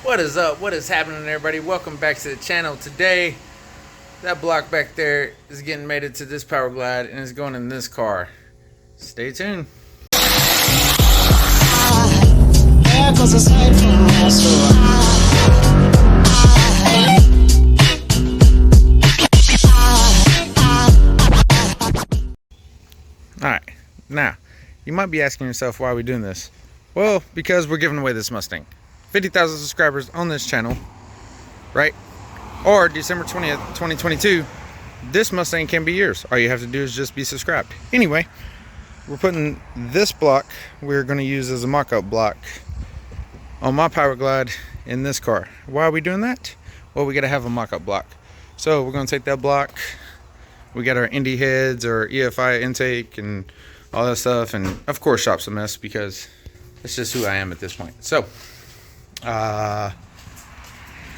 What is up? What is happening, everybody? Welcome back to the channel. Today, that block back there is getting mated to this Power Glide and is going in this car. Stay tuned. Alright, now, you might be asking yourself why are we doing this? Well, because we're giving away this Mustang. 50,000 subscribers on this channel, right? Or December 20th, 2022, this Mustang can be yours. All you have to do is just be subscribed. Anyway, we're putting this block we're going to use as a mock-up block on my Power Glide in this car. Why are we doing that? Well, we got to have a mock-up block. So we're going to take that block. We got our Indy heads, our EFI intake, and all that stuff. And of course, shop's a mess because it's just who I am at this point. So I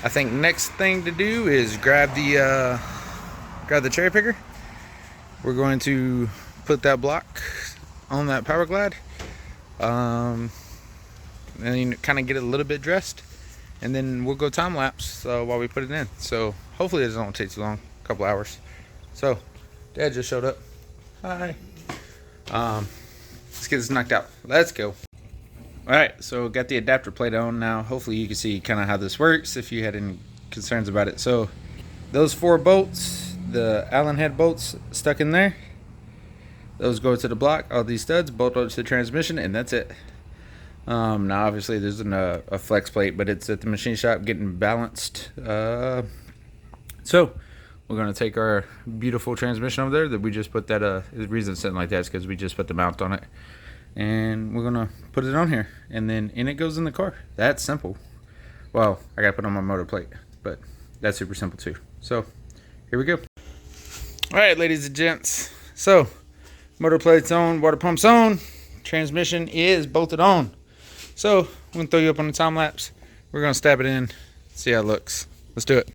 think next thing to do is grab the cherry picker. We're going to put that block on that Power Glide, and then kind of get it a little bit dressed, and then we'll go time lapse while we put it in. So hopefully it doesn't take too long, a couple hours. So Dad just showed up. Hi. Let's get this knocked out. Let's go. Alright, so got the adapter plate on now. Hopefully you can see kind of how this works if you had any concerns about it. So those 4 bolts, the Allen head bolts stuck in there, those go to the block. All these studs bolt up to the transmission, and that's it. Now obviously there's a flex plate, but it's at the machine shop getting balanced. So we're going to take our beautiful transmission over there that we just put that, the reason it's sitting like that is because we just put the mount on it. And we're gonna put it on here, and then in it goes in the car. That's simple. Well, I gotta put on my motor plate, but that's super simple too. So here we go. All right, ladies and gents, so motor plate's on, water pump's on, transmission is bolted on. So I'm gonna throw you up on the time lapse. We're gonna stab it in, see how it looks. Let's do it.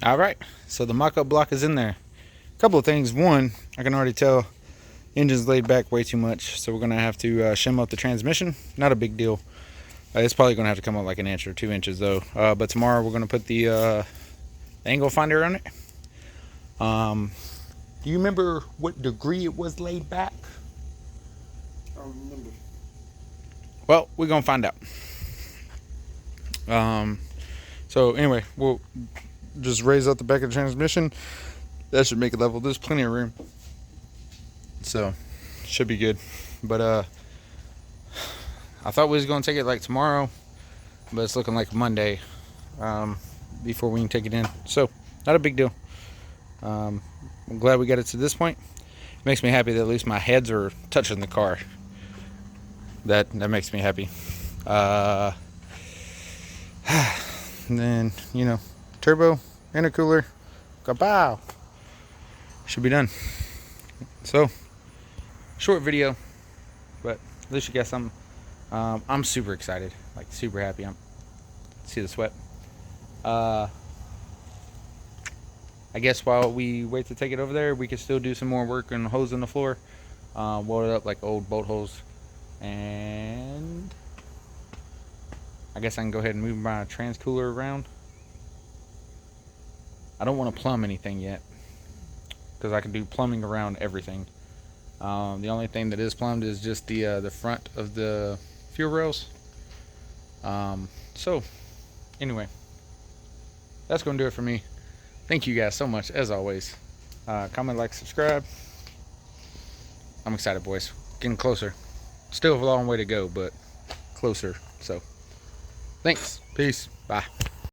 All right, so the mock-up block is in there. A couple of things. One, I can already tell engine's laid back way too much, so we're gonna have to shim up the transmission. Not a big deal. It's probably gonna have to come up like an inch or 2 inches though. But tomorrow we're gonna put the angle finder on it. Do you remember what degree it was laid back? I don't remember. Well, we're gonna find out. So anyway, we'll just raise up the back of the transmission. That should make it level. There's plenty of room, so should be good. But I thought we was gonna take it like tomorrow, but it's looking like Monday before we can take it in. So not a big deal. I'm glad we got it to this point. It makes me happy that at least my heads are touching the car. That makes me happy. And then, you know, turbo, intercooler, kapow, should be done. So short video, but at least you got something. I'm super excited, like super happy. See the sweat. I guess while we wait to take it over there, we can still do some more work on the hose in the floor, weld it up like old bolt holes, and I guess I can go ahead and move my trans cooler around. I don't want to plumb anything yet because I can do plumbing around everything. The only thing that is plumbed is just the front of the fuel rails. So anyway, that's going to do it for me. Thank you guys so much as always. Comment, like, subscribe. I'm excited, boys. Getting closer. Still a long way to go, but closer. So thanks. Peace. Bye.